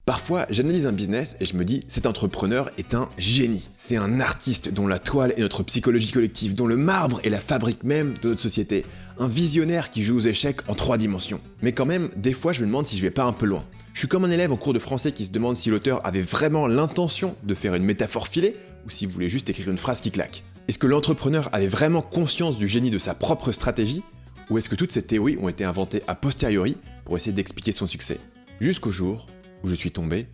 Parfois, j'analyse un business et je me dis, cet entrepreneur est un génie. C'est un artiste dont la toile est notre psychologie collective, dont le marbre est la fabrique même de notre société. Un visionnaire qui joue aux échecs en 3 dimensions. Mais quand même, des fois, je me demande si je vais pas un peu loin. Je suis comme un élève en cours de français qui se demande si l'auteur avait vraiment l'intention de faire une métaphore filée, ou s'il voulait juste écrire une phrase qui claque. Est-ce que l'entrepreneur avait vraiment conscience du génie de sa propre stratégie, ou est-ce que toutes ces théories ont été inventées a posteriori pour essayer d'expliquer son succès? Jusqu'au jour où je suis tombé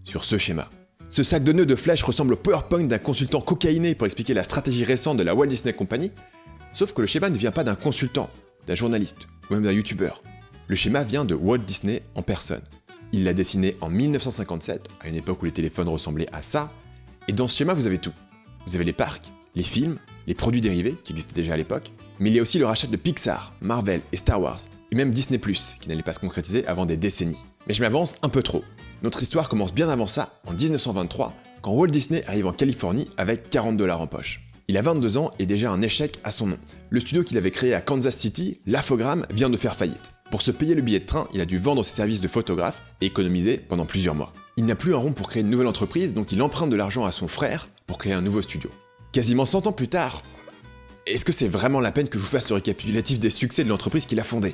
sur ce schéma. Ce sac de nœuds de flèches ressemble au PowerPoint d'un consultant cocaïné pour expliquer la stratégie récente de la Walt Disney Company, sauf que le schéma ne vient pas d'un consultant, d'un journaliste ou même d'un youtubeur. Le schéma vient de Walt Disney en personne. Il l'a dessiné en 1957, à une époque où les téléphones ressemblaient à ça, et dans ce schéma vous avez tout. Vous avez les parcs, les films, les produits dérivés, qui existaient déjà à l'époque, mais il y a aussi le rachat de Pixar, Marvel et Star Wars, et même Disney+, qui n'allait pas se concrétiser avant des décennies. Mais je m'avance un peu trop. Notre histoire commence bien avant ça, en 1923, quand Walt Disney arrive en Californie avec 40 $ en poche. Il a 22 ans et déjà un échec à son nom. Le studio qu'il avait créé à Kansas City, l'Infogrames, vient de faire faillite. Pour se payer le billet de train, il a dû vendre ses services de photographe et économiser pendant plusieurs mois. Il n'a plus un rond pour créer une nouvelle entreprise, donc il emprunte de l'argent à son frère pour créer un nouveau studio. Quasiment 100 ans plus tard, est-ce que c'est vraiment la peine que je vous fasse le récapitulatif des succès de l'entreprise qu'il a fondée?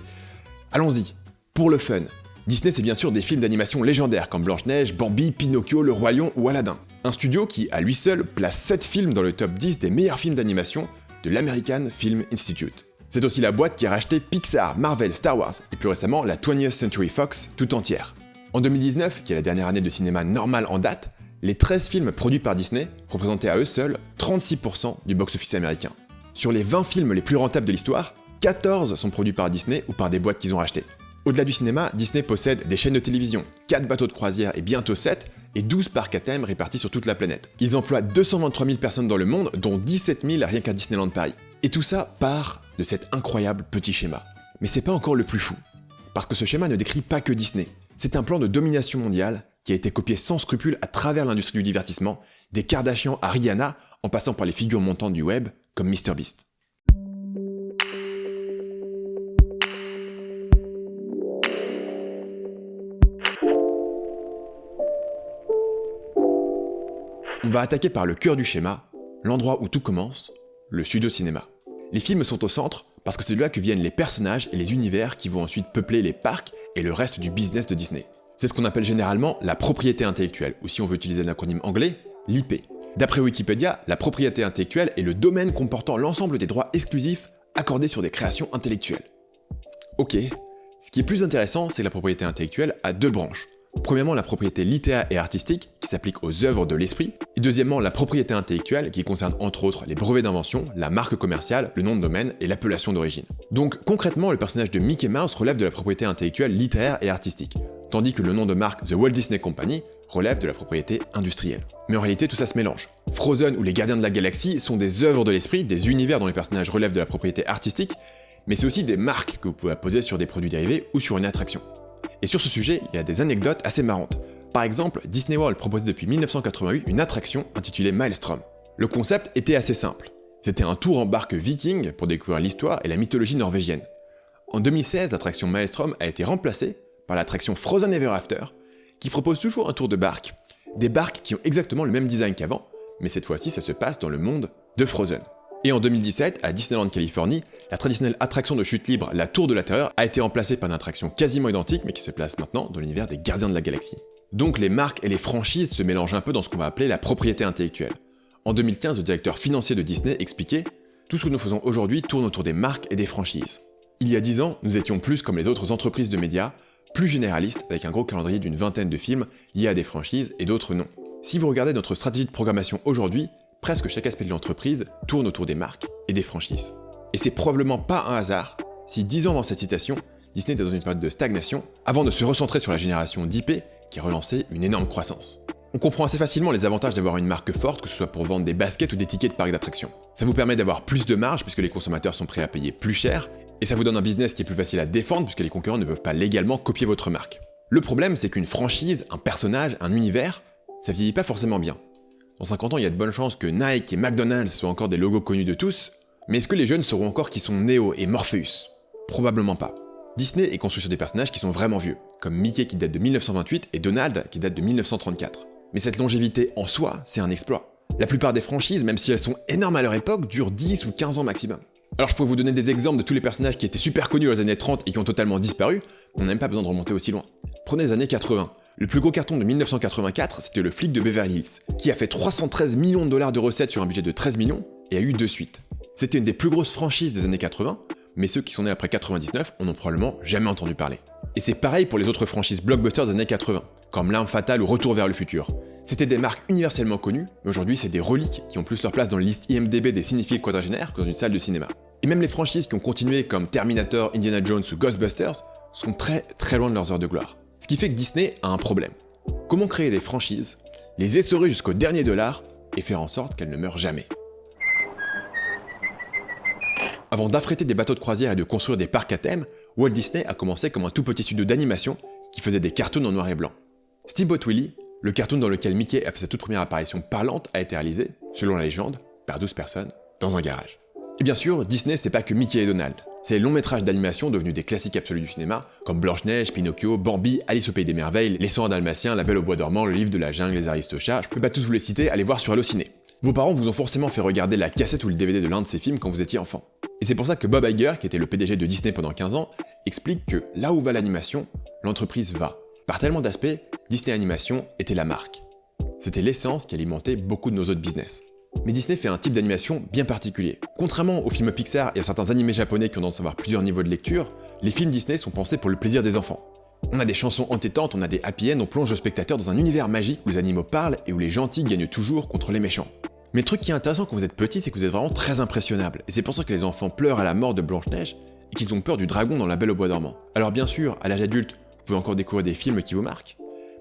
Allons-y, pour le fun. Disney, c'est bien sûr des films d'animation légendaires comme Blanche-Neige, Bambi, Pinocchio, Le Roi Lion ou Aladdin. Un studio qui, à lui seul, place 7 films dans le top 10 des meilleurs films d'animation de l'American Film Institute. C'est aussi la boîte qui a racheté Pixar, Marvel, Star Wars et plus récemment la 20th Century Fox tout entière. En 2019, qui est la dernière année de cinéma normal en date, les 13 films produits par Disney représentaient à eux seuls 36% du box-office américain. Sur les 20 films les plus rentables de l'histoire, 14 sont produits par Disney ou par des boîtes qu'ils ont rachetées. Au-delà du cinéma, Disney possède des chaînes de télévision, 4 bateaux de croisière et bientôt 7, et 12 parcs à thème répartis sur toute la planète. Ils emploient 223 000 personnes dans le monde, dont 17 000 rien qu'à Disneyland Paris. Et tout ça part de cet incroyable petit schéma. Mais c'est pas encore le plus fou. Parce que ce schéma ne décrit pas que Disney. C'est un plan de domination mondiale qui a été copié sans scrupule à travers l'industrie du divertissement, des Kardashians à Rihanna, en passant par les figures montantes du web, comme MrBeast. On va attaquer par le cœur du schéma, l'endroit où tout commence, le studio cinéma. Les films sont au centre parce que c'est de là que viennent les personnages et les univers qui vont ensuite peupler les parcs et le reste du business de Disney. C'est ce qu'on appelle généralement la propriété intellectuelle, ou si on veut utiliser l'acronyme anglais, l'IP. D'après Wikipédia, la propriété intellectuelle est le domaine comportant l'ensemble des droits exclusifs accordés sur des créations intellectuelles. Ok, ce qui est plus intéressant, c'est que la propriété intellectuelle a 2 branches. Premièrement, la propriété littéraire et artistique, qui s'applique aux œuvres de l'esprit, et deuxièmement, la propriété intellectuelle, qui concerne entre autres les brevets d'invention, la marque commerciale, le nom de domaine et l'appellation d'origine. Donc concrètement, le personnage de Mickey Mouse relève de la propriété intellectuelle littéraire et artistique, tandis que le nom de marque The Walt Disney Company relève de la propriété industrielle. Mais en réalité, tout ça se mélange. Frozen ou les Gardiens de la Galaxie sont des œuvres de l'esprit, des univers dont les personnages relèvent de la propriété artistique, mais c'est aussi des marques que vous pouvez apposer sur des produits dérivés ou sur une attraction. Et sur ce sujet, il y a des anecdotes assez marrantes. Par exemple, Disney World proposait depuis 1988 une attraction intitulée Maelstrom. Le concept était assez simple. C'était un tour en barque viking pour découvrir l'histoire et la mythologie norvégienne. En 2016, l'attraction Maelstrom a été remplacée par l'attraction Frozen Ever After, qui propose toujours un tour de barque. Des barques qui ont exactement le même design qu'avant, mais cette fois-ci ça se passe dans le monde de Frozen. Et en 2017, à Disneyland Californie, la traditionnelle attraction de chute libre, la Tour de la Terreur, a été remplacée par une attraction quasiment identique, mais qui se place maintenant dans l'univers des Gardiens de la Galaxie. Donc les marques et les franchises se mélangent un peu dans ce qu'on va appeler la propriété intellectuelle. En 2015, le directeur financier de Disney expliquait « Tout ce que nous faisons aujourd'hui tourne autour des marques et des franchises. Il y a 10 ans, nous étions plus comme les autres entreprises de médias, plus généralistes, avec un gros calendrier d'une vingtaine de films liés à des franchises et d'autres non. Si vous regardez notre stratégie de programmation aujourd'hui, presque chaque aspect de l'entreprise tourne autour des marques et des franchises. Et c'est probablement pas un hasard si 10 ans dans cette citation, Disney était dans une période de stagnation avant de se recentrer sur la génération d'IP qui relançait une énorme croissance. On comprend assez facilement les avantages d'avoir une marque forte, que ce soit pour vendre des baskets ou des tickets de parcs d'attractions. Ça vous permet d'avoir plus de marge puisque les consommateurs sont prêts à payer plus cher, et ça vous donne un business qui est plus facile à défendre puisque les concurrents ne peuvent pas légalement copier votre marque. Le problème, c'est qu'une franchise, un personnage, un univers, ça vieillit pas forcément bien. Dans 50 ans, il y a de bonnes chances que Nike et McDonald's soient encore des logos connus de tous, mais est-ce que les jeunes sauront encore qui sont Neo et Morpheus? Probablement pas. Disney est construit sur des personnages qui sont vraiment vieux, comme Mickey qui date de 1928 et Donald qui date de 1934. Mais cette longévité en soi, c'est un exploit. La plupart des franchises, même si elles sont énormes à leur époque, durent 10 ou 15 ans maximum. Alors je pourrais vous donner des exemples de tous les personnages qui étaient super connus dans les années 30 et qui ont totalement disparu, on n'a même pas besoin de remonter aussi loin. Prenez les années 80. Le plus gros carton de 1984, c'était Le Flic de Beverly Hills, qui a fait 313 millions de dollars de recettes sur un budget de 13 millions et a eu 2 suites. C'était une des plus grosses franchises des années 80, mais ceux qui sont nés après 99 en ont probablement jamais entendu parler. Et c'est pareil pour les autres franchises blockbusters des années 80, comme L'Arme Fatale ou Retour vers le futur. C'était des marques universellement connues, mais aujourd'hui c'est des reliques qui ont plus leur place dans les listes IMDb des cinéphiles quadragénaires que dans une salle de cinéma. Et même les franchises qui ont continué comme Terminator, Indiana Jones ou Ghostbusters sont très loin de leurs heures de gloire. Ce qui fait que Disney a un problème. Comment créer des franchises, les essorer jusqu'au dernier dollar et faire en sorte qu'elles ne meurent jamais? Avant d'affréter des bateaux de croisière et de construire des parcs à thème, Walt Disney a commencé comme un tout petit studio d'animation qui faisait des cartoons en noir et blanc. Steamboat Willie, le cartoon dans lequel Mickey a fait sa toute première apparition parlante, a été réalisé, selon la légende, par 12 personnes, dans un garage. Et bien sûr, Disney c'est pas que Mickey et Donald. C'est les longs métrages d'animation devenus des classiques absolus du cinéma, comme Blanche-Neige, Pinocchio, Bambi, Alice au Pays des Merveilles, Les 101 Dalmatiens, La Belle au Bois dormant, Le Livre de la Jungle, Les Aristochats, je peux pas tous vous les citer, allez voir sur Allociné. Vos parents vous ont forcément fait regarder la cassette ou le DVD de l'un de ces films quand vous étiez enfant. Et c'est pour ça que Bob Iger, qui était le PDG de Disney pendant 15 ans, explique que là où va l'animation, l'entreprise va. Par tellement d'aspects, Disney Animation était la marque. C'était l'essence qui alimentait beaucoup de nos autres business. Mais Disney fait un type d'animation bien particulier. Contrairement aux films Pixar et à certains animés japonais qui ont tendance à avoir plusieurs niveaux de lecture, les films Disney sont pensés pour le plaisir des enfants. On a des chansons entêtantes, on a des happy end, on plonge le spectateur dans un univers magique où les animaux parlent et où les gentils gagnent toujours contre les méchants. Mais le truc qui est intéressant quand vous êtes petit, c'est que vous êtes vraiment très impressionnable. Et c'est pour ça que les enfants pleurent à la mort de Blanche-Neige et qu'ils ont peur du dragon dans La Belle au Bois dormant. Alors bien sûr, à l'âge adulte, vous pouvez encore découvrir des films qui vous marquent,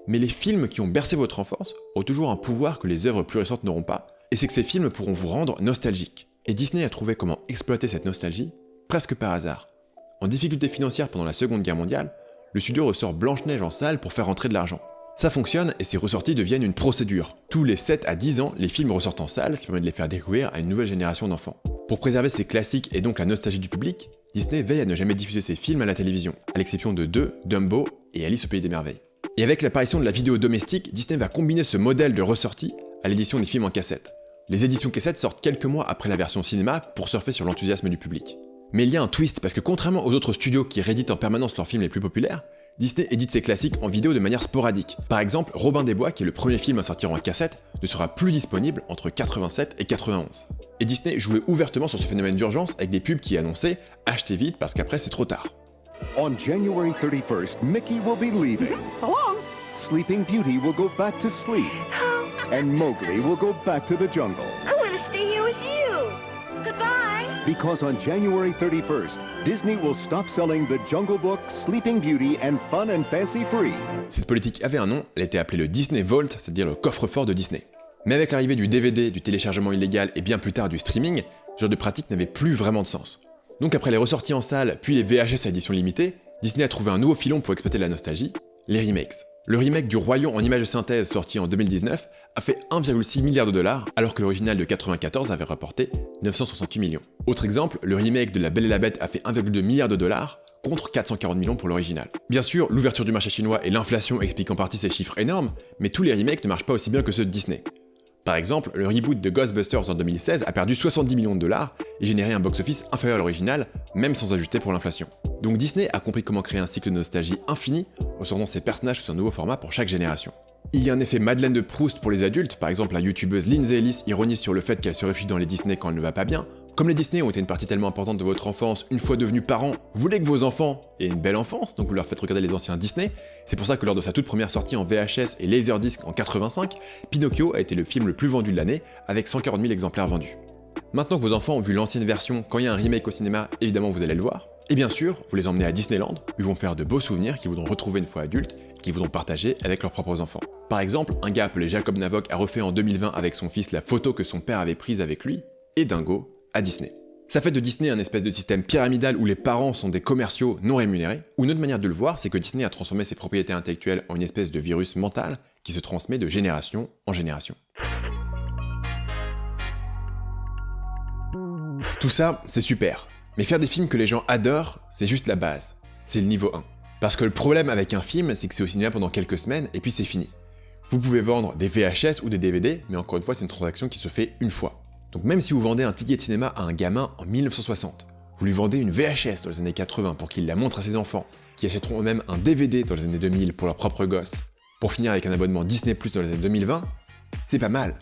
mais les films qui ont bercé votre enfance ont toujours un pouvoir que les œuvres plus récentes n'auront pas, et c'est que ces films pourront vous rendre nostalgique. Et Disney a trouvé comment exploiter cette nostalgie, presque par hasard. En difficulté financière pendant la Seconde Guerre mondiale, le studio ressort Blanche-Neige en salle pour faire rentrer de l'argent. Ça fonctionne et ces ressorties deviennent une procédure. Tous les 7 à 10 ans, les films ressortent en salle, ce qui permet de les faire découvrir à une nouvelle génération d'enfants. Pour préserver ces classiques et donc la nostalgie du public, Disney veille à ne jamais diffuser ses films à la télévision, à l'exception de 2, Dumbo et Alice au Pays des Merveilles. Et avec l'apparition de la vidéo domestique, Disney va combiner ce modèle de ressortie à l'édition des films en cassette. Les éditions cassettes sortent quelques mois après la version cinéma pour surfer sur l'enthousiasme du public. Mais il y a un twist parce que contrairement aux autres studios qui rééditent en permanence leurs films les plus populaires, Disney édite ses classiques en vidéo de manière sporadique. Par exemple, Robin des Bois, qui est le premier film à sortir en cassette, ne sera plus disponible entre 87 et 91. Et Disney jouait ouvertement sur ce phénomène d'urgence avec des pubs qui annonçaient « Achetez vite parce qu'après c'est trop tard ». On January 31st, Mickey will be leaving. So long. Sleeping Beauty will go back to sleep. And Mowgli will go back to the jungle. I want to stay here with you. Goodbye. Because on January 31st, Disney will stop selling the Jungle Book, Sleeping Beauty, and Fun and Fancy Free. Cette politique avait un nom, elle était appelée le Disney Vault, c'est-à-dire le coffre-fort de Disney. Mais avec l'arrivée du DVD, du téléchargement illégal et bien plus tard du streaming, ce genre de pratique n'avait plus vraiment de sens. Donc après les ressorties en salle, puis les VHS à édition limitée, Disney a trouvé un nouveau filon pour exploiter la nostalgie, les remakes. Le remake du Roi Lion en images de synthèse sorti en 2019 a fait 1,6 milliard de dollars, alors que l'original de 94 avait rapporté 968 millions. Autre exemple, le remake de La Belle et la Bête a fait 1,2 milliard de dollars, contre 440 millions pour l'original. Bien sûr, l'ouverture du marché chinois et l'inflation expliquent en partie ces chiffres énormes, mais tous les remakes ne marchent pas aussi bien que ceux de Disney. Par exemple, le reboot de Ghostbusters en 2016 a perdu 70 millions de dollars et généré un box-office inférieur à l'original, même sans ajuster pour l'inflation. Donc Disney a compris comment créer un cycle de nostalgie infini, ressortant ses personnages sous un nouveau format pour chaque génération. Il y a un effet Madeleine de Proust pour les adultes, par exemple la youtubeuse Lindsay Ellis ironise sur le fait qu'elle se réfugie dans les Disney quand elle ne va pas bien. Comme les Disney ont été une partie tellement importante de votre enfance, une fois devenus parents, vous voulez que vos enfants aient une belle enfance, donc vous leur faites regarder les anciens Disney. C'est pour ça que lors de sa toute première sortie en VHS et Laserdisc en 85, Pinocchio a été le film le plus vendu de l'année, avec 140 000 exemplaires vendus. Maintenant que vos enfants ont vu l'ancienne version, quand il y a un remake au cinéma, évidemment vous allez le voir. Et bien sûr, vous les emmenez à Disneyland, où ils vont faire de beaux souvenirs qu'ils voudront retrouver une fois adultes, et qu'ils voudront partager avec leurs propres enfants. Par exemple, un gars appelé Jacob Navoc a refait en 2020 avec son fils la photo que son père avait prise avec lui, et Dingo, à Disney. Ça fait de Disney un espèce de système pyramidal où les parents sont des commerciaux non rémunérés, ou une autre manière de le voir, c'est que Disney a transformé ses propriétés intellectuelles en une espèce de virus mental qui se transmet de génération en génération. Tout ça, c'est super. Mais faire des films que les gens adorent, c'est juste la base. c'est le niveau 1. Parce que le problème avec un film, c'est que c'est au cinéma pendant quelques semaines et puis c'est fini. Vous pouvez vendre des VHS ou des DVD, mais encore une fois, c'est une transaction qui se fait une fois. Donc même si vous vendez un ticket de cinéma à un gamin en 1960, vous lui vendez une VHS dans les années 80 pour qu'il la montre à ses enfants, qui achèteront eux-mêmes un DVD dans les années 2000 pour leurs propres gosses, pour finir avec un abonnement Disney+ dans les années 2020, c'est pas mal.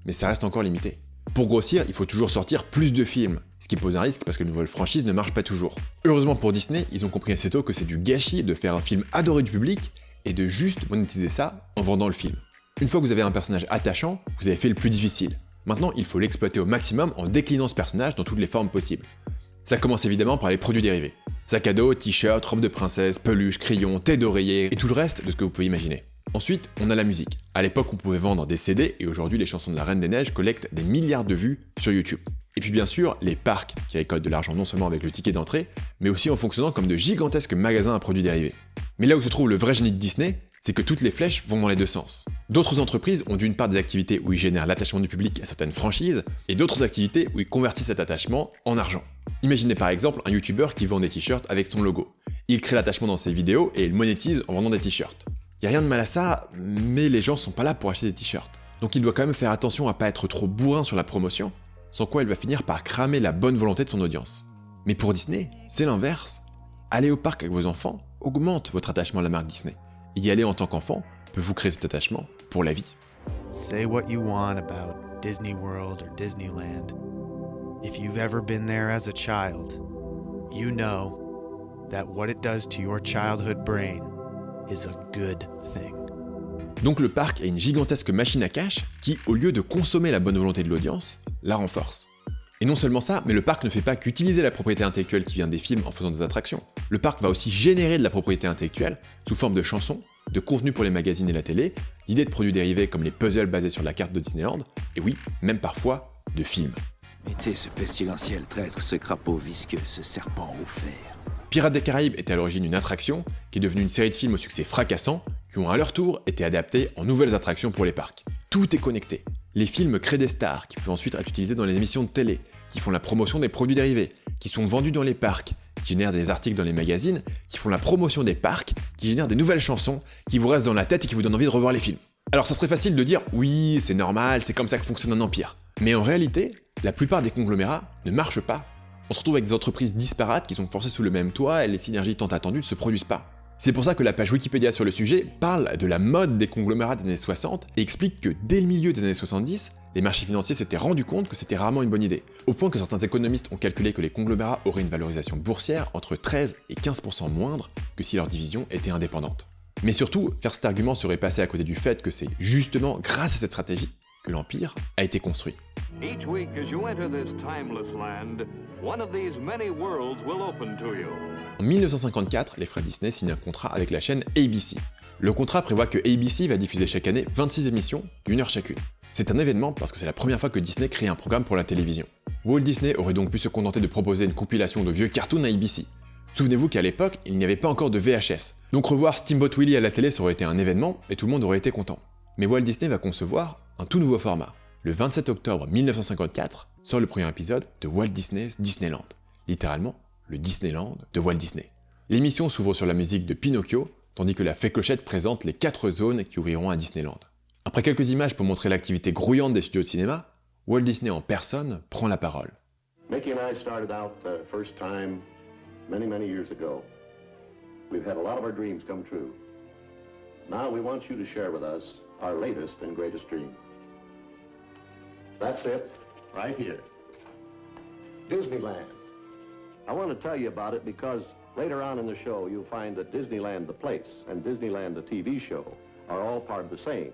Mais ça reste encore limité. Pour grossir, il faut toujours sortir plus de films, ce qui pose un risque parce que les nouvelles franchises ne marchent pas toujours. Heureusement pour Disney, ils ont compris assez tôt que c'est du gâchis de faire un film adoré du public et de juste monétiser ça en vendant le film. Une fois que vous avez un personnage attachant, vous avez fait le plus difficile. Maintenant, il faut l'exploiter au maximum en déclinant ce personnage dans toutes les formes possibles. Ça commence évidemment par les produits dérivés. Sac à dos, t-shirt, robe de princesse, peluche, crayon, tête d'oreiller et tout le reste de ce que vous pouvez imaginer. Ensuite, on a la musique. À l'époque, on pouvait vendre des CD et aujourd'hui, les chansons de la Reine des Neiges collectent des milliards de vues sur YouTube. Et puis bien sûr, les parcs qui récoltent de l'argent non seulement avec le ticket d'entrée, mais aussi en fonctionnant comme de gigantesques magasins à produits dérivés. Mais là où se trouve le vrai génie de Disney, c'est que toutes les flèches vont dans les deux sens. D'autres entreprises ont d'une part des activités où ils génèrent l'attachement du public à certaines franchises, et d'autres activités où ils convertissent cet attachement en argent. Imaginez par exemple un YouTuber qui vend des t-shirts avec son logo. Il crée l'attachement dans ses vidéos et il monétise en vendant des t-shirts. Y a rien de mal à ça, mais les gens sont pas là pour acheter des t-shirts. Donc il doit quand même faire attention à pas être trop bourrin sur la promotion, sans quoi il va finir par cramer la bonne volonté de son audience. Mais pour Disney, c'est l'inverse. Aller au parc avec vos enfants augmente votre attachement à la marque Disney. Y aller en tant qu'enfant peut vous créer cet attachement pour la vie. Say what you want about Disney World or Disneyland. If you've ever been there as a child, you know that what it does to your childhood brain is a good thing. Donc le parc est une gigantesque machine à cash qui, au lieu de consommer la bonne volonté de l'audience, la renforce. Et non seulement ça, mais le parc ne fait pas qu'utiliser la propriété intellectuelle qui vient des films en faisant des attractions. Le parc va aussi générer de la propriété intellectuelle sous forme de chansons, de contenu pour les magazines et la télé, d'idées de produits dérivés comme les puzzles basés sur la carte de Disneyland, et oui, même parfois, de films. Mettez ce pestilentiel traître, ce crapaud visqueux, ce serpent au fer. Pirates des Caraïbes était à l'origine une attraction, qui est devenue une série de films au succès fracassant, qui ont à leur tour été adaptés en nouvelles attractions pour les parcs. Tout est connecté. Les films créent des stars, qui peuvent ensuite être utilisés dans les émissions de télé, qui font la promotion des produits dérivés, qui sont vendus dans les parcs, qui génèrent des articles dans les magazines, qui font la promotion des parcs, qui génèrent des nouvelles chansons, qui vous restent dans la tête et qui vous donnent envie de revoir les films. Alors ça serait facile de dire « oui, c'est normal, c'est comme ça que fonctionne un empire ». Mais en réalité, la plupart des conglomérats ne marchent pas. On se retrouve avec des entreprises disparates qui sont forcées sous le même toit et les synergies tant attendues ne se produisent pas. C'est pour ça que la page Wikipédia sur le sujet parle de la mode des conglomérats des années 60 et explique que dès le milieu des années 70, les marchés financiers s'étaient rendus compte que c'était rarement une bonne idée, au point que certains économistes ont calculé que les conglomérats auraient une valorisation boursière entre 13 et 15% moindre que si leur division était indépendante. Mais surtout, faire cet argument serait passé à côté du fait que c'est justement grâce à cette stratégie que l'Empire a été construit. Each week as you enter this timeless land, one of these many worlds will open to you. En 1954, les frères Disney signent un contrat avec la chaîne ABC. Le contrat prévoit que ABC va diffuser chaque année 26 émissions d'1 heure chacune. C'est un événement parce que c'est la première fois que Disney crée un programme pour la télévision. Walt Disney aurait donc pu se contenter de proposer une compilation de vieux cartoons à ABC. Souvenez-vous qu'à l'époque, il n'y avait pas encore de VHS. Donc revoir Steamboat Willie à la télé ça aurait été un événement et tout le monde aurait été content. Mais Walt Disney va concevoir un tout nouveau format. Le 27 octobre 1954 sort le premier épisode de Walt Disney's Disneyland. Littéralement, le Disneyland de Walt Disney. L'émission s'ouvre sur la musique de Pinocchio, tandis que la fée Clochette présente les 4 zones qui ouvriront à Disneyland. Après quelques images pour montrer l'activité grouillante des studios de cinéma, Walt Disney en personne prend la parole. Mickey and I started out the first time many years ago. We've had a lot of our dreams come true. Now we want you to share with us our latest and greatest dream. That's it, right here. Disneyland. I want to tell you about it because later on in the show you'll find that Disneyland the place and Disneyland the TV show are all part of the same.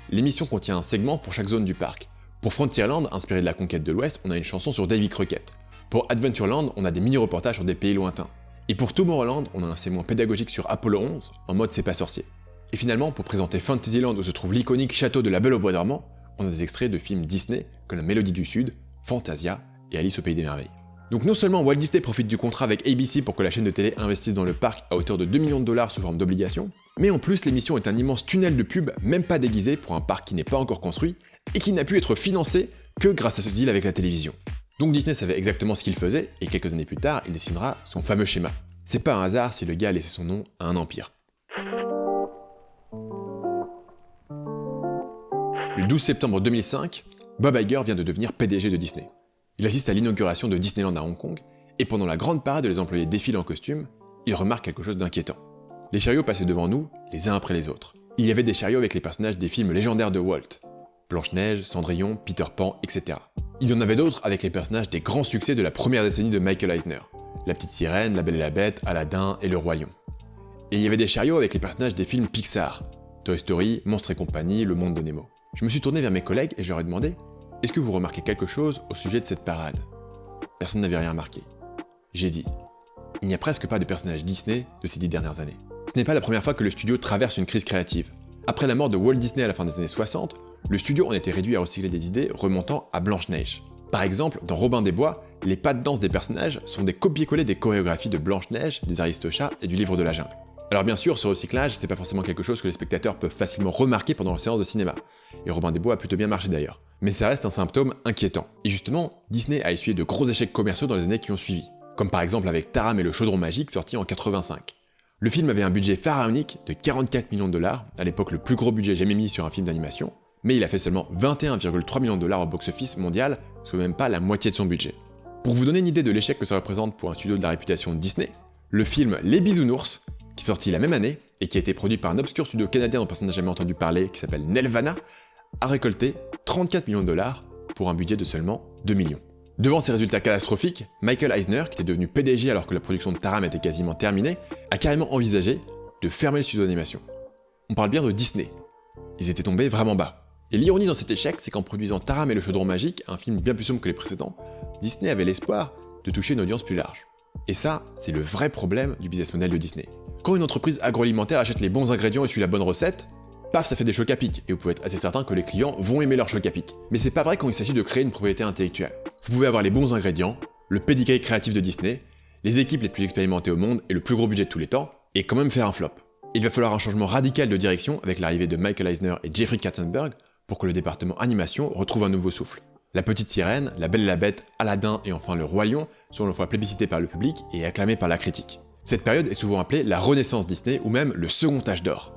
L'émission contient un segment pour chaque zone du parc. Pour Frontierland, inspiré de la conquête de l'Ouest, on a une chanson sur Davy Crockett. Pour Adventureland, on a des mini-reportages sur des pays lointains. Et pour Tomorrowland, on a un segment pédagogique sur Apollo 11, en mode c'est pas sorcier. Et finalement, pour présenter Fantasyland où se trouve l'iconique château de la Belle au Bois dormant, on a des extraits de films Disney comme La Mélodie du Sud, Fantasia et Alice au Pays des Merveilles. Donc non seulement Walt Disney profite du contrat avec ABC pour que la chaîne de télé investisse dans le parc à hauteur de 2 millions de dollars sous forme d'obligations, mais en plus l'émission est un immense tunnel de pub même pas déguisé pour un parc qui n'est pas encore construit et qui n'a pu être financé que grâce à ce deal avec la télévision. Donc Disney savait exactement ce qu'il faisait et quelques années plus tard il dessinera son fameux schéma. C'est pas un hasard si le gars a laissé son nom à un empire. Le 12 septembre 2005, Bob Iger vient de devenir PDG de Disney. Il assiste à l'inauguration de Disneyland à Hong Kong, et pendant la grande parade où les employés défilent en costume, il remarque quelque chose d'inquiétant. Les chariots passaient devant nous, les uns après les autres. Il y avait des chariots avec les personnages des films légendaires de Walt, Blanche-Neige, Cendrillon, Peter Pan, etc. Il y en avait d'autres avec les personnages des grands succès de la première décennie de Michael Eisner, La Petite Sirène, La Belle et la Bête, Aladdin et Le Roi Lion. Et il y avait des chariots avec les personnages des films Pixar, Toy Story, Monstres et compagnie, Le Monde de Nemo. Je me suis tourné vers mes collègues et je leur ai demandé « Est-ce que vous remarquez quelque chose au sujet de cette parade ?» Personne n'avait rien remarqué. J'ai dit « Il n'y a presque pas de personnages Disney de ces 10 dernières années. » Ce n'est pas la première fois que le studio traverse une crise créative. Après la mort de Walt Disney à la fin des années 60, le studio en était réduit à recycler des idées remontant à Blanche-Neige. Par exemple, dans Robin des Bois, les pas de danse des personnages sont des copier-coller des chorégraphies de Blanche-Neige, des Aristochats et du Livre de la Jungle. Alors bien sûr, ce recyclage, c'est pas forcément quelque chose que les spectateurs peuvent facilement remarquer pendant leur séance de cinéma. Et Robin des Bois a plutôt bien marché d'ailleurs. Mais ça reste un symptôme inquiétant. Et justement, Disney a essuyé de gros échecs commerciaux dans les années qui ont suivi. Comme par exemple avec Taram et le chaudron magique sorti en 85. Le film avait un budget pharaonique de 44 millions de $, à l'époque le plus gros budget jamais mis sur un film d'animation, mais il a fait seulement 21,3 millions de $ au box-office mondial, soit même pas la moitié de son budget. Pour vous donner une idée de l'échec que ça représente pour un studio de la réputation de Disney, le film Les Bisounours, qui est sorti la même année et qui a été produit par un obscur studio canadien dont personne n'a jamais entendu parler, qui s'appelle Nelvana, a récolté 34 millions de $ pour un budget de seulement 2 millions. Devant ces résultats catastrophiques, Michael Eisner, qui était devenu PDG alors que la production de Taram était quasiment terminée, a carrément envisagé de fermer le studio d'animation. On parle bien de Disney. Ils étaient tombés vraiment bas. Et l'ironie dans cet échec, c'est qu'en produisant Taram et le chaudron magique, un film bien plus sombre que les précédents, Disney avait l'espoir de toucher une audience plus large. Et ça, c'est le vrai problème du business model de Disney. Quand une entreprise agroalimentaire achète les bons ingrédients et suit la bonne recette, paf, ça fait des chocs à pic, et vous pouvez être assez certain que les clients vont aimer leurs chocs à pic. Mais c'est pas vrai quand il s'agit de créer une propriété intellectuelle. Vous pouvez avoir les bons ingrédients, le pedigree créatif de Disney, les équipes les plus expérimentées au monde et le plus gros budget de tous les temps, et quand même faire un flop. Il va falloir un changement radical de direction avec l'arrivée de Michael Eisner et Jeffrey Katzenberg pour que le département animation retrouve un nouveau souffle. La Petite Sirène, La Belle et la Bête, Aladdin et enfin Le Roi Lion sont à la fois plébiscités par le public et acclamés par la critique. Cette période est souvent appelée la Renaissance Disney ou même le second âge d'or.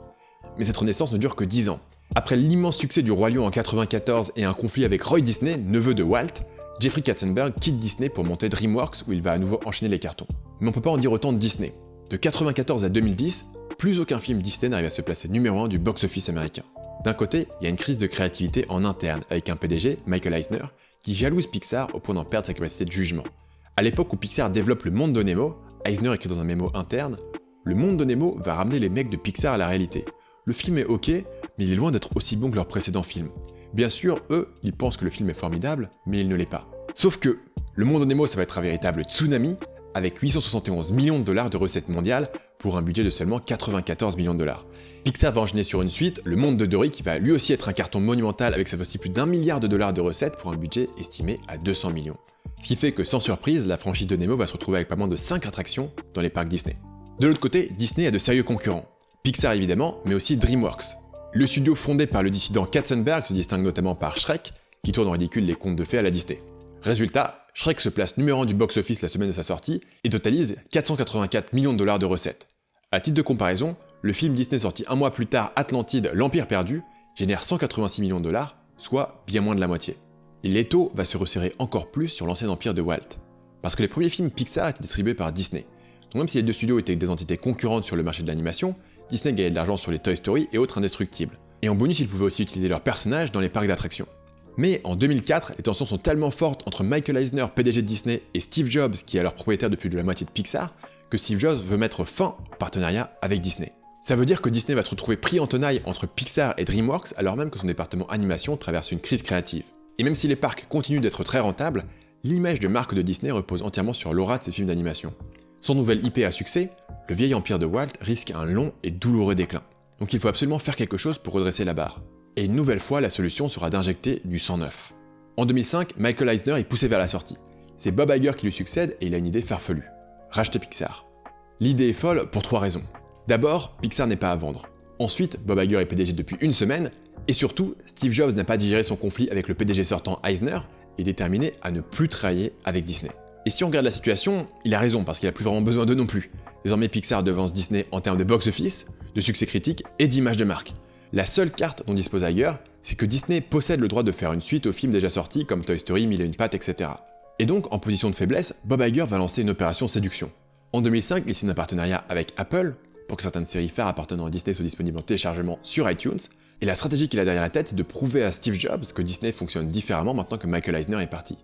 Mais cette renaissance ne dure que 10 ans. Après l'immense succès du Roi Lion en 1994 et un conflit avec Roy Disney, neveu de Walt, Jeffrey Katzenberg quitte Disney pour monter DreamWorks où il va à nouveau enchaîner les cartons. Mais on peut pas en dire autant de Disney. De 1994 à 2010, plus aucun film Disney n'arrive à se placer numéro 1 du box-office américain. D'un côté, il y a une crise de créativité en interne avec un PDG, Michael Eisner, qui jalouse Pixar au point d'en perdre sa capacité de jugement. À l'époque où Pixar développe Le Monde de Nemo, Eisner écrit dans un mémo interne « Le Monde de Nemo va ramener les mecs de Pixar à la réalité. Le film est ok, mais il est loin d'être aussi bon que leurs précédents films. Bien sûr, eux, ils pensent que le film est formidable, mais il ne l'est pas. Sauf que, Le Monde de Nemo, ça va être un véritable tsunami, avec 871 millions de $ de recettes mondiales, pour un budget de seulement 94 millions de $. Pixar va enchaîner sur une suite, Le Monde de Dory, qui va lui aussi être un carton monumental avec cette fois-ci plus d'1 milliard de $ de recettes pour un budget estimé à 200 millions. Ce qui fait que, sans surprise, la franchise de Nemo va se retrouver avec pas moins de 5 attractions dans les parcs Disney. De l'autre côté, Disney a de sérieux concurrents. Pixar évidemment, mais aussi DreamWorks. Le studio fondé par le dissident Katzenberg se distingue notamment par Shrek, qui tourne en ridicule les contes de fées à la Disney. Résultat, Shrek se place numéro 1 du box-office la semaine de sa sortie et totalise 484 millions de $ de recettes. À titre de comparaison, le film Disney sorti un mois plus tard, Atlantide, l'Empire perdu, génère 186 millions de $, soit bien moins de la moitié. Et l'étau va se resserrer encore plus sur l'ancien empire de Walt. Parce que les premiers films Pixar étaient distribués par Disney. Donc même si les deux studios étaient des entités concurrentes sur le marché de l'animation, Disney gagnait de l'argent sur les Toy Story et autres indestructibles. Et en bonus, ils pouvaient aussi utiliser leurs personnages dans les parcs d'attractions. Mais en 2004, les tensions sont tellement fortes entre Michael Eisner, PDG de Disney, et Steve Jobs, qui est alors propriétaire depuis la moitié de Pixar, que Steve Jobs veut mettre fin au partenariat avec Disney. Ça veut dire que Disney va se retrouver pris en tenaille entre Pixar et DreamWorks alors même que son département animation traverse une crise créative. Et même si les parcs continuent d'être très rentables, l'image de marque de Disney repose entièrement sur l'aura de ses films d'animation. Sans nouvelle IP à succès, le vieil empire de Walt risque un long et douloureux déclin. Donc il faut absolument faire quelque chose pour redresser la barre. Et une nouvelle fois, la solution sera d'injecter du sang neuf. En 2005, Michael Eisner est poussé vers la sortie. C'est Bob Iger qui lui succède et il a une idée farfelue. Racheter Pixar. L'idée est folle pour 3 raisons. D'abord, Pixar n'est pas à vendre. Ensuite, Bob Iger est PDG depuis une semaine. Et surtout, Steve Jobs n'a pas digéré son conflit avec le PDG sortant Eisner et est déterminé à ne plus travailler avec Disney. Et si on regarde la situation, il a raison parce qu'il a plus vraiment besoin d'eux non plus. Désormais Pixar devance Disney en termes de box-office, de succès critique et d'image de marque. La seule carte dont dispose Iger, c'est que Disney possède le droit de faire une suite aux films déjà sortis comme Toy Story, Mille et une pattes, etc. Et donc, en position de faiblesse, Bob Iger va lancer une opération séduction. En 2005, il signe un partenariat avec Apple pour que certaines séries phares appartenant à Disney soient disponibles en téléchargement sur iTunes, et la stratégie qu'il a derrière la tête, c'est de prouver à Steve Jobs que Disney fonctionne différemment maintenant que Michael Eisner est parti.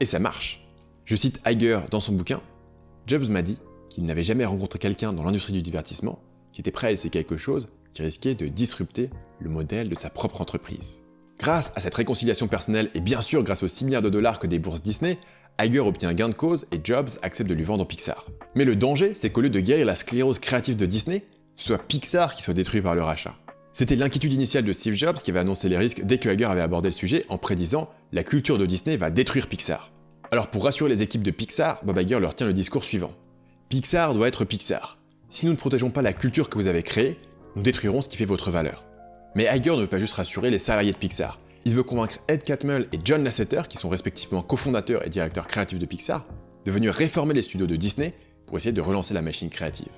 Et ça marche. Je cite Iger dans son bouquin, « Jobs m'a dit qu'il n'avait jamais rencontré quelqu'un dans l'industrie du divertissement qui était prêt à essayer quelque chose qui risquait de disrupter le modèle de sa propre entreprise. » Grâce à cette réconciliation personnelle et bien sûr grâce aux 6 milliards de dollars que débourse Disney, Iger obtient gain de cause et Jobs accepte de lui vendre Pixar. Mais le danger, c'est qu'au lieu de guérir la sclérose créative de Disney, ce soit Pixar qui soit détruit par le rachat. C'était l'inquiétude initiale de Steve Jobs qui avait annoncé les risques dès que Iger avait abordé le sujet en prédisant « la culture de Disney va détruire Pixar ». Alors pour rassurer les équipes de Pixar, Bob Iger leur tient le discours suivant. « Pixar doit être Pixar. Si nous ne protégeons pas la culture que vous avez créée, nous détruirons ce qui fait votre valeur. » Mais Iger ne veut pas juste rassurer les salariés de Pixar. Il veut convaincre Ed Catmull et John Lasseter, qui sont respectivement cofondateurs et directeurs créatifs de Pixar, de venir réformer les studios de Disney pour essayer de relancer la machine créative.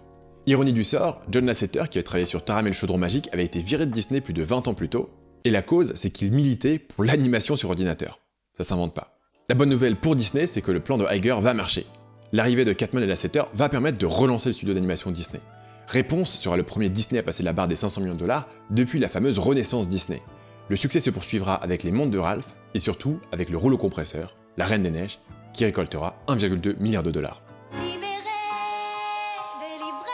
Ironie du sort, John Lasseter, qui avait travaillé sur Taram et le chaudron magique, avait été viré de Disney plus de 20 ans plus tôt, et la cause, c'est qu'il militait pour l'animation sur ordinateur. Ça s'invente pas. La bonne nouvelle pour Disney, c'est que le plan de Iger va marcher. L'arrivée de Catmull et Lasseter va permettre de relancer le studio d'animation Disney. Réponse sera le premier Disney à passer la barre des 500 millions de dollars depuis la fameuse renaissance Disney. Le succès se poursuivra avec les mondes de Ralph, et surtout avec le rouleau compresseur, la Reine des Neiges, qui récoltera 1,2 milliard de dollars. Libéré, délivré,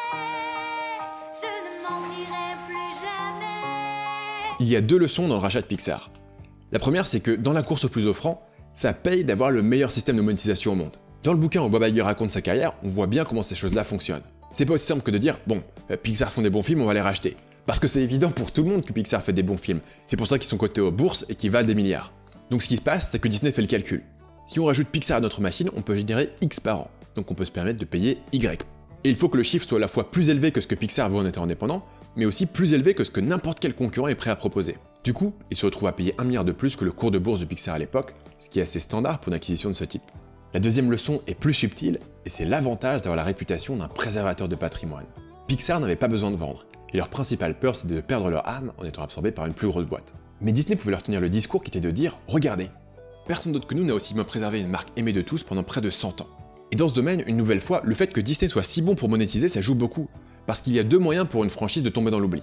je ne mentirai plus jamais. Il y a 2 leçons dans le rachat de Pixar. La première, c'est que dans la course au plus offrant, ça paye d'avoir le meilleur système de monétisation au monde. Dans le bouquin où Bob Iger raconte sa carrière, on voit bien comment ces choses-là fonctionnent. C'est pas aussi simple que de dire « Bon, Pixar font des bons films, on va les racheter ». Parce que c'est évident pour tout le monde que Pixar fait des bons films. C'est pour ça qu'ils sont cotés aux bourses et qu'ils valent des milliards. Donc ce qui se passe, c'est que Disney fait le calcul. Si on rajoute Pixar à notre machine, on peut générer X par an. Donc on peut se permettre de payer Y. Et il faut que le chiffre soit à la fois plus élevé que ce que Pixar vaut en étant indépendant, mais aussi plus élevé que ce que n'importe quel concurrent est prêt à proposer. Du coup, il se retrouve à payer 1 milliard de plus que le cours de bourse de Pixar à l'époque, ce qui est assez standard pour une acquisition de ce type. La deuxième leçon est plus subtile, et c'est l'avantage d'avoir la réputation d'un préservateur de patrimoine. Pixar n'avait pas besoin de vendre, et leur principale peur c'était de perdre leur âme en étant absorbés par une plus grosse boîte. Mais Disney pouvait leur tenir le discours qui était de dire « Regardez, personne d'autre que nous n'a aussi bien préservé une marque aimée de tous pendant près de 100 ans. » Et dans ce domaine, une nouvelle fois, le fait que Disney soit si bon pour monétiser, ça joue beaucoup, parce qu'il y a 2 moyens pour une franchise de tomber dans l'oubli.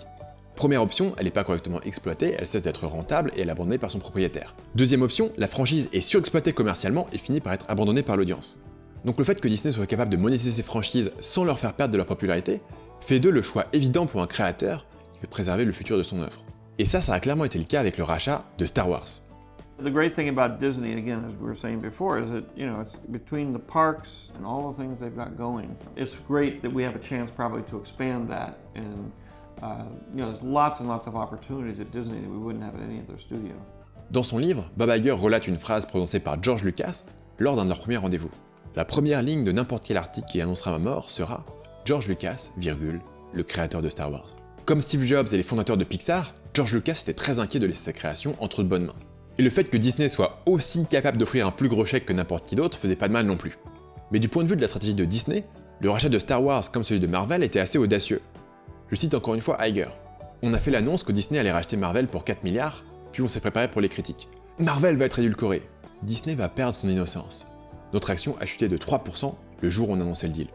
Première option, elle n'est pas correctement exploitée, elle cesse d'être rentable et elle est abandonnée par son propriétaire. Deuxième option, la franchise est surexploitée commercialement et finit par être abandonnée par l'audience. Donc le fait que Disney soit capable de monétiser ses franchises sans leur faire perdre de leur popularité, fait d'eux le choix évident pour un créateur qui veut préserver le futur de son œuvre. Et ça a clairement été le cas avec le rachat de Star Wars. The great thing about Disney, again, as we were saying before, is that, it's between the parks and all the things they've got going. It's great that we have a chance probably to expand that. And, there's lots and lots of opportunities at Disney that we wouldn't have at any other studio. Dans son livre, Bob Iger relate une phrase prononcée par George Lucas lors d'un de leurs premiers rendez-vous. La première ligne de n'importe quel article qui annoncera ma mort sera « George Lucas, le créateur de Star Wars ». Comme Steve Jobs et les fondateurs de Pixar, George Lucas était très inquiet de laisser sa création entre de bonnes mains. Et le fait que Disney soit aussi capable d'offrir un plus gros chèque que n'importe qui d'autre faisait pas de mal non plus. Mais du point de vue de la stratégie de Disney, le rachat de Star Wars comme celui de Marvel était assez audacieux. Je cite encore une fois Iger. On a fait l'annonce que Disney allait racheter Marvel pour 4 milliards, puis on s'est préparé pour les critiques. Marvel va être édulcoré. Disney va perdre son innocence. Notre action a chuté de 3% le jour où on annonçait le deal.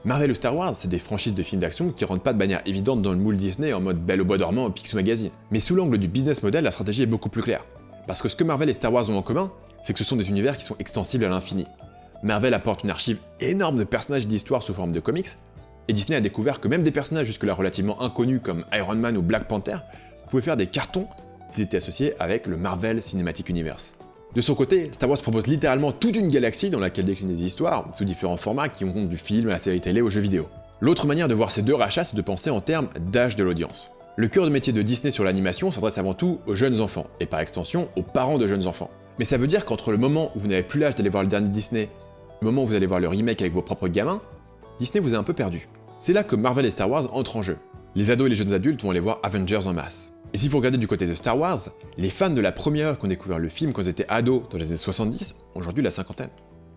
Marvel ou Star Wars, c'est des franchises de films d'action qui rentrent pas de manière évidente dans le moule Disney en mode Belle au bois dormant au Picsou Magazine. Mais sous l'angle du business model, la stratégie est beaucoup plus claire. Parce que ce que Marvel et Star Wars ont en commun, c'est que ce sont des univers qui sont extensibles à l'infini. Marvel apporte une archive énorme de personnages et d'histoires sous forme de comics, et Disney a découvert que même des personnages jusque-là relativement inconnus comme Iron Man ou Black Panther pouvaient faire des cartons s'ils étaient associés avec le Marvel Cinematic Universe. De son côté, Star Wars propose littéralement toute une galaxie dans laquelle déclinent des histoires sous différents formats qui vont du film à la série télé aux jeux vidéo. L'autre manière de voir ces deux rachats, c'est de penser en termes d'âge de l'audience. Le cœur de métier de Disney sur l'animation s'adresse avant tout aux jeunes enfants, et par extension aux parents de jeunes enfants. Mais ça veut dire qu'entre le moment où vous n'avez plus l'âge d'aller voir le dernier Disney, le moment où vous allez voir le remake avec vos propres gamins, Disney vous a un peu perdu. C'est là que Marvel et Star Wars entrent en jeu. Les ados et les jeunes adultes vont aller voir Avengers en masse. Et si vous regardez du côté de Star Wars, les fans de la première heure qui ont découvert le film quand ils étaient ados dans les années 70 ont aujourd'hui la cinquantaine.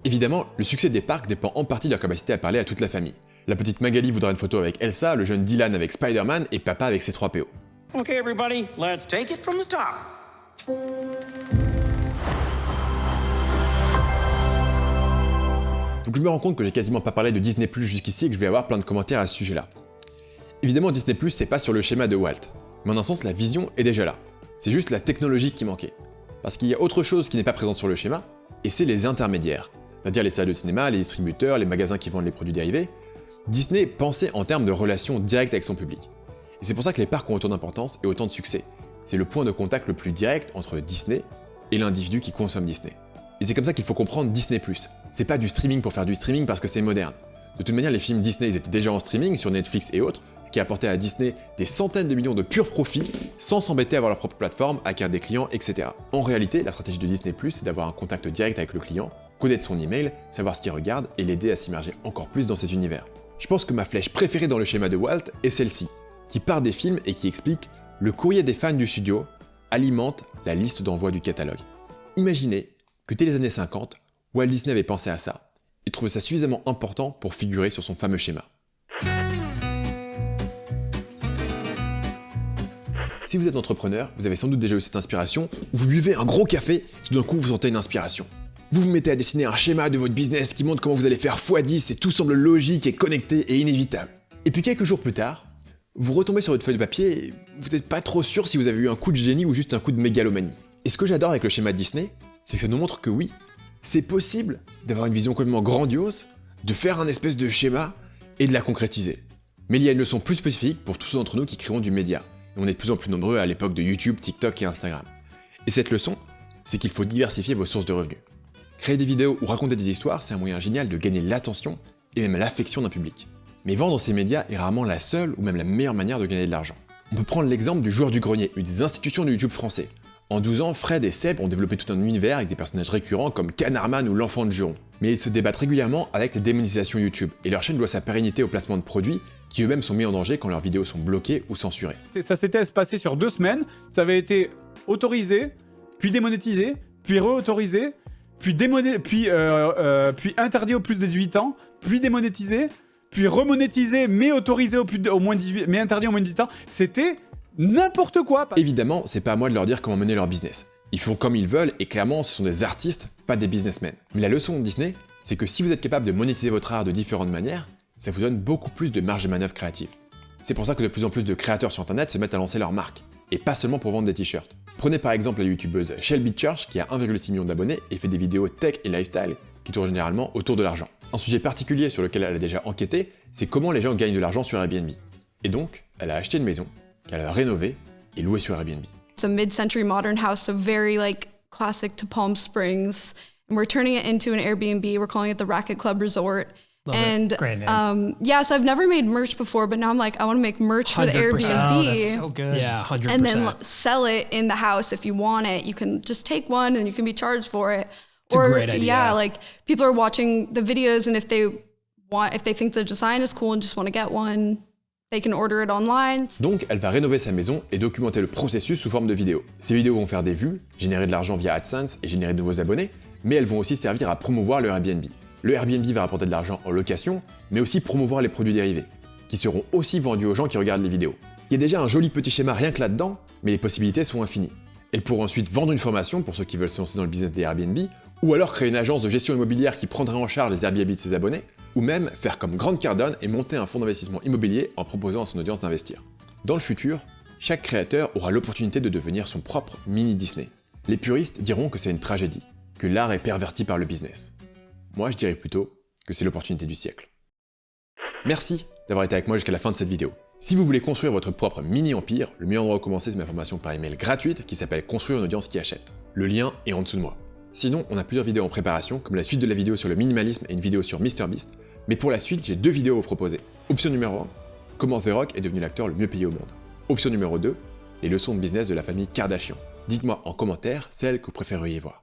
Évidemment, le succès des parcs dépend en partie de leur capacité à parler à toute la famille. La petite Magali voudra une photo avec Elsa, le jeune Dylan avec Spider-Man et papa avec ses 3 PO. Okay, everybody, let's take it from the top. Donc je me rends compte que j'ai quasiment pas parlé de Disney+ jusqu'ici et que je vais avoir plein de commentaires à ce sujet-là. Évidemment, Disney+, c'est pas sur le schéma de Walt, mais en un sens, la vision est déjà là. C'est juste la technologie qui manquait. Parce qu'il y a autre chose qui n'est pas présent sur le schéma, et c'est les intermédiaires. C'est-à-dire les salles de cinéma, les distributeurs, les magasins qui vendent les produits dérivés. Disney pensait en termes de relations directes avec son public. Et c'est pour ça que les parcs ont autant d'importance et autant de succès. C'est le point de contact le plus direct entre Disney et l'individu qui consomme Disney. Et c'est comme ça qu'il faut comprendre Disney+. C'est pas du streaming pour faire du streaming parce que c'est moderne. De toute manière, les films Disney ils étaient déjà en streaming sur Netflix et autres, ce qui a apporté à Disney des centaines de millions de purs profits sans s'embêter à avoir leur propre plateforme, acquérir des clients, etc. En réalité, la stratégie de Disney+, c'est d'avoir un contact direct avec le client, connaître son email, savoir ce qu'il regarde et l'aider à s'immerger encore plus dans ses univers. Je pense que ma flèche préférée dans le schéma de Walt est celle-ci, qui part des films et qui explique « Le courrier des fans du studio alimente la liste d'envoi du catalogue ». Imaginez que dès les années 50, Walt Disney avait pensé à ça, et trouvait ça suffisamment important pour figurer sur son fameux schéma. Si vous êtes entrepreneur, vous avez sans doute déjà eu cette inspiration, où vous buvez un gros café, et tout d'un coup vous sentez une inspiration. Vous vous mettez à dessiner un schéma de votre business qui montre comment vous allez faire x10 et tout semble logique et connecté et inévitable. Et puis quelques jours plus tard, vous retombez sur votre feuille de papier et vous n'êtes pas trop sûr si vous avez eu un coup de génie ou juste un coup de mégalomanie. Et ce que j'adore avec le schéma Disney, c'est que ça nous montre que oui, c'est possible d'avoir une vision complètement grandiose, de faire un espèce de schéma et de la concrétiser. Mais il y a une leçon plus spécifique pour tous ceux d'entre nous qui créons du média. Et on est de plus en plus nombreux à l'époque de YouTube, TikTok et Instagram. Et cette leçon, c'est qu'il faut diversifier vos sources de revenus. Créer des vidéos ou raconter des histoires, c'est un moyen génial de gagner l'attention et même l'affection d'un public. Mais vendre ces médias est rarement la seule ou même la meilleure manière de gagner de l'argent. On peut prendre l'exemple du joueur du grenier, une des institutions de YouTube français. En 12 ans, Fred et Seb ont développé tout un univers avec des personnages récurrents comme Canarman ou l'enfant de Juron. Mais ils se débattent régulièrement avec les démonétisations YouTube, et leur chaîne doit sa pérennité au placement de produits qui eux-mêmes sont mis en danger quand leurs vidéos sont bloquées ou censurées. Ça s'était espacé sur 2 semaines, ça avait été autorisé, puis démonétisé, puis réautorisé, puis interdit aux plus de 18 ans, puis démonétisé, puis remonétisé, mais autorisé au moins 18, mais interdit au moins de 18 ans. C'était n'importe quoi. Évidemment, c'est pas à moi de leur dire comment mener leur business. Ils font comme ils veulent et clairement, ce sont des artistes, pas des businessmen. Mais la leçon de Disney, c'est que si vous êtes capable de monétiser votre art de différentes manières, ça vous donne beaucoup plus de marge de manœuvre créative. C'est pour ça que de plus en plus de créateurs sur internet se mettent à lancer leur marque, et pas seulement pour vendre des t-shirts. Prenez par exemple la youtubeuse Shelby Church qui a 1,6 million d'abonnés et fait des vidéos tech et lifestyle qui tournent généralement autour de l'argent. Un sujet particulier sur lequel elle a déjà enquêté, c'est comment les gens gagnent de l'argent sur Airbnb. Et donc, elle a acheté une maison qu'elle a rénovée et louée sur Airbnb. It's a mid-century modern house, so very classic to Palm Springs. And we're turning it into an Airbnb. We're calling it the Racket Club Resort. Love it. Great name. So I've never made merch before, but now I'm like, I want to make merch for the 100%. Airbnb. Oh, that's so good. Yeah, 100%. And then sell it in the house if you want it. You can just take one and you can be charged for it. It's a great idea. Yeah, people are watching the videos and if they think the design is cool and just want to get one, they can order it online. Donc, elle va rénover sa maison et documenter le processus sous forme de vidéos. Ces vidéos vont faire des vues, générer de l'argent via AdSense et générer de nouveaux abonnés, mais elles vont aussi servir à promouvoir le Airbnb. Le Airbnb va rapporter de l'argent en location, mais aussi promouvoir les produits dérivés, qui seront aussi vendus aux gens qui regardent les vidéos. Il y a déjà un joli petit schéma rien que là-dedans, mais les possibilités sont infinies. Elle pourra ensuite vendre une formation pour ceux qui veulent se lancer dans le business des Airbnb, ou alors créer une agence de gestion immobilière qui prendrait en charge les Airbnb de ses abonnés, ou même faire comme Grant Cardone et monter un fonds d'investissement immobilier en proposant à son audience d'investir. Dans le futur, chaque créateur aura l'opportunité de devenir son propre mini Disney. Les puristes diront que c'est une tragédie, que l'art est perverti par le business. Moi, je dirais plutôt que c'est l'opportunité du siècle. Merci d'avoir été avec moi jusqu'à la fin de cette vidéo. Si vous voulez construire votre propre mini-empire, le meilleur endroit où commencer, c'est ma formation par email gratuite qui s'appelle Construire une audience qui achète. Le lien est en dessous de moi. Sinon, on a plusieurs vidéos en préparation, comme la suite de la vidéo sur le minimalisme et une vidéo sur MrBeast, mais pour la suite, j'ai 2 vidéos à vous proposer. Option numéro 1, comment The Rock est devenu l'acteur le mieux payé au monde. Option numéro 2, les leçons de business de la famille Kardashian. Dites-moi en commentaire celle que vous préféreriez voir.